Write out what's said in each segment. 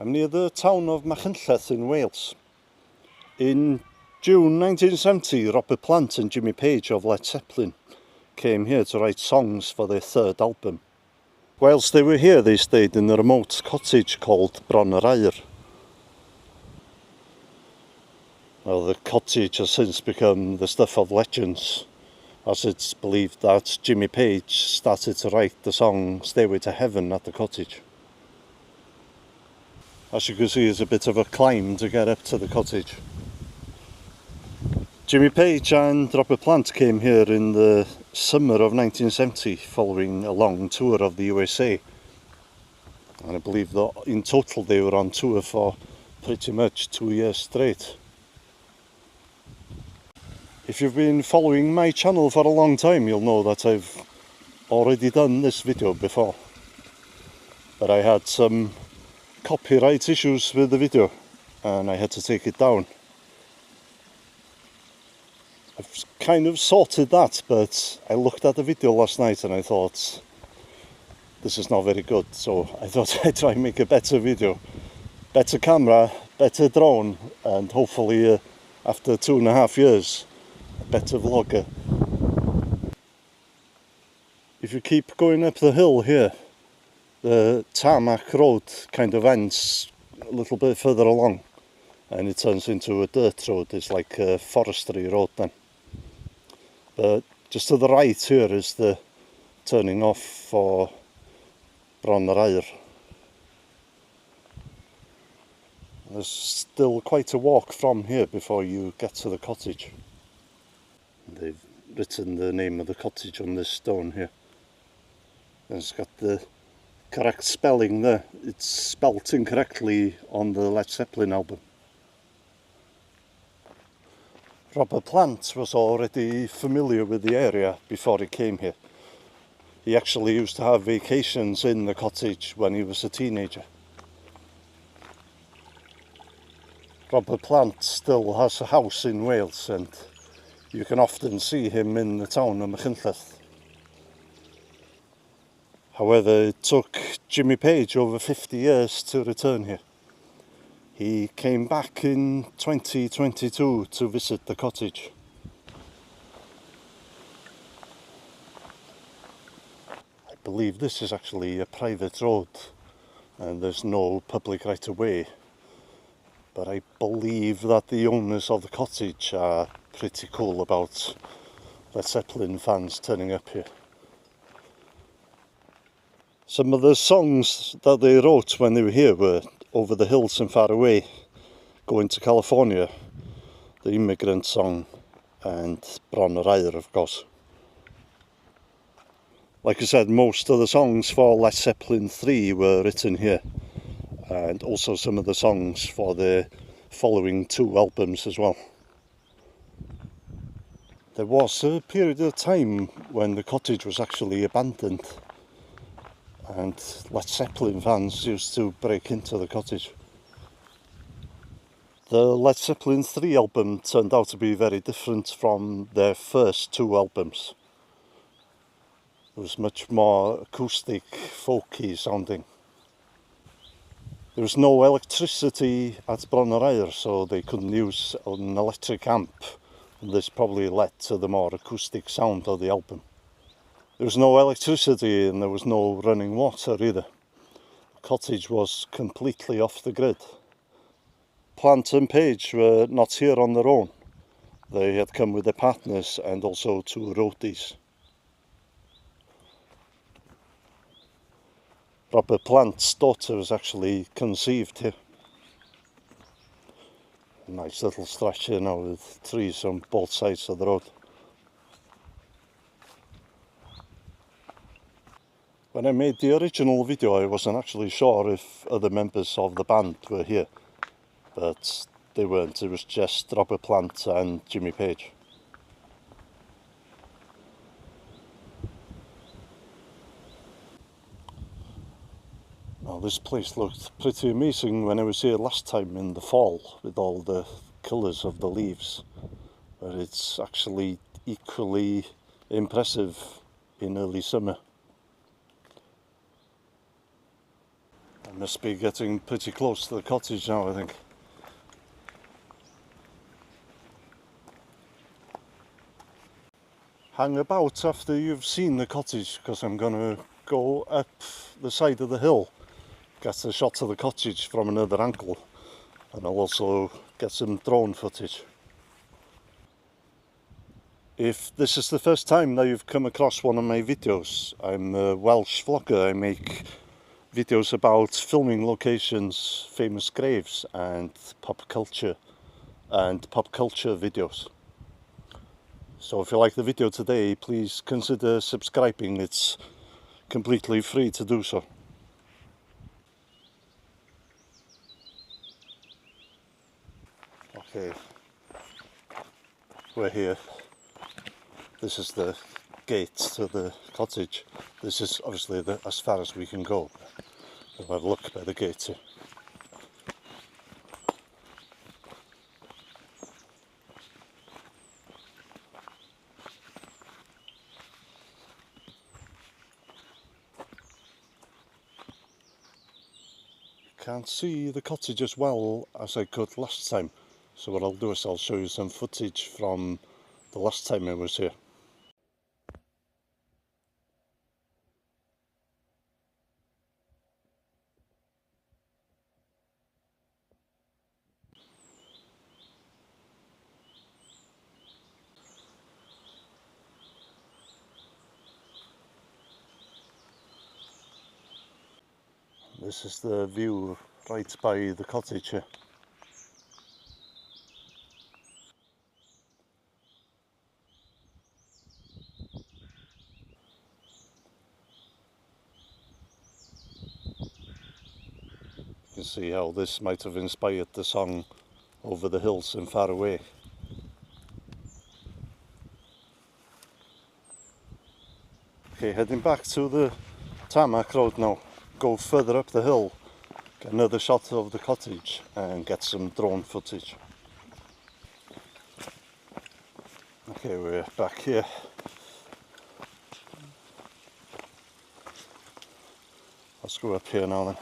I'm near the town of Machynlleth in Wales. In June 1970, Robert Plant and Jimmy Page of Led Zeppelin came here to write songs for their third album. Whilst they were here, they stayed in a remote cottage called Bron-Yr-Aur. Well, the cottage has since become the stuff of legends, as it's believed that Jimmy Page started to write the song Stairway to Heaven at the cottage. As you can see, it's a bit of a climb to get up to the cottage. Jimmy Page and Robert Plant came here in the summer of 1970 following a long tour of the USA. And I believe that in total they were on tour for pretty much 2 years straight. If you've been following my channel for a long time, you'll know that I've already done this video before. But I had some copyright issues with the video and I had to take it down. I've kind of sorted that, but I looked at the video last night and I thought this is not very good, so I thought I'd try and make a better video, better camera, better drone, and hopefully after 2.5 years a better vlogger. If you keep going up the hill here, the tarmac road kind of ends a little bit further along and it turns into a dirt road. It's like a forestry road then. But just to the right here is the turning off for Bron-Yr-Aur. There's still quite a walk from here before you get to the cottage. They've written the name of the cottage on this stone here. And it's got the correct spelling there. It's spelt incorrectly on the Led Zeppelin album. Robert Plant was already familiar with the area before he came here. He actually used to have vacations in the cottage when he was a teenager. Robert Plant still has a house in Wales and you can often see him in the town of Machynlleth. However, it took Jimmy Page over 50 years to return here. He came back in 2022 to visit the cottage. I believe this is actually a private road and there's no public right of way. But I believe that the owners of the cottage are pretty cool about Led Zeppelin fans turning up here. Some of the songs that they wrote when they were here were Over the Hills and Far Away, Going to California, the Immigrant Song, and Bron-Yr-Aur, of course. Like I said, most of the songs for Led Zeppelin III were written here, and also some of the songs for the following 2 albums as well. There was a period of time when the cottage was actually abandoned and Led Zeppelin fans used to break into the cottage. The Led Zeppelin III album turned out to be very different from their first 2 albums. It was much more acoustic, folky sounding. There was no electricity at Bron-Yr-Aur, so they couldn't use an electric amp, and this probably led to the more acoustic sound of the album. There was no electricity and there was no running water either. The cottage was completely off the grid. Plant and Page were not here on their own. They had come with their partners and also 2 roadies. Robert Plant's daughter was actually conceived here. A nice little stretch here now with trees on both sides of the road. When I made the original video, I wasn't actually sure if other members of the band were here, but they weren't. It was just Robert Plant and Jimmy Page. Now, this place looked pretty amazing when I was here last time in the fall with all the colours of the leaves, but it's actually equally impressive in early summer. I must be getting pretty close to the cottage now, I think. Hang about after you've seen the cottage, because I'm going to go up the side of the hill, get a shot of the cottage from another angle, and I'll also get some drone footage. If this is the first time that you've come across one of my videos, I'm a Welsh vlogger. I make videos about filming locations, famous graves and pop culture videos. So if you like the video today, please consider subscribing. It's completely free to do so. Okay, we're here. This is the gate to the cottage. This is obviously as far as we can go. We'll have a look by the gate here. Can't see the cottage as well as I could last time, so what I'll do is I'll show you some footage from the last time I was here. This is the view right by the cottage here. You can see how this might have inspired the song Over the Hills and Far Away. Okay, heading back to the tarmac road now. Go further up the hill, get another shot of the cottage and get some drone footage. Okay, we're back here. Let's go up here now then.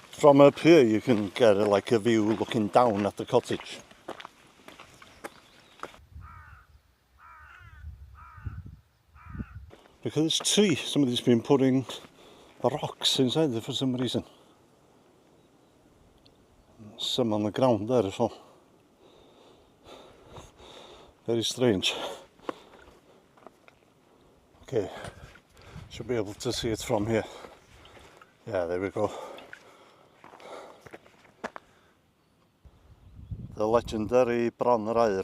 From up here you can get like a view looking down at the cottage. Look at this tree, somebody's been putting rocks inside there for some reason. Some on the ground there as well. Very strange. Okay, should be able to see it from here. Yeah, there we go. The legendary Bron-Yr-Aur.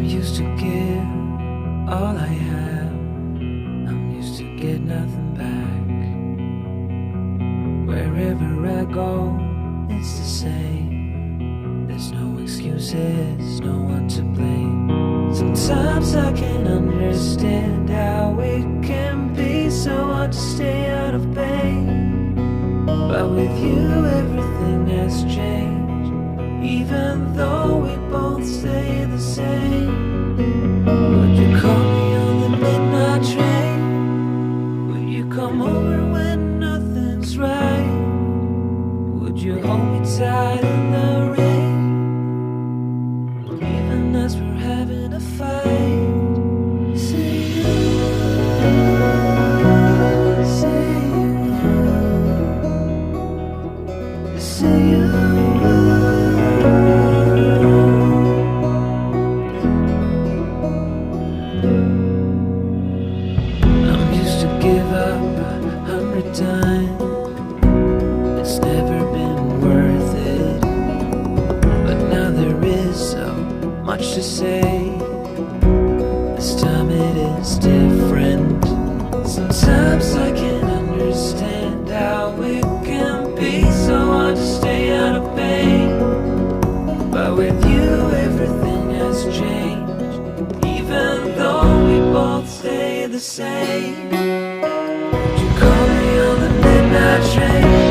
Used to give all I have, I'm used to get nothing back. Wherever I go, it's the same. There's no excuses, no one to blame. Sometimes I can understand how it can be so hard to stay out of pain. But with you everything has changed, even though we both stay the same. Would you call me on the midnight train? Would you come over when nothing's right? Would you hold me tight in the rain, even as we're having a fight? Say you, say you. Give up 100 times, it's never been worth it. But now there is so much to say. This time it is different. Sometimes I can't understand how it can be so hard to stay out of the same. Would you call me on the midnight train?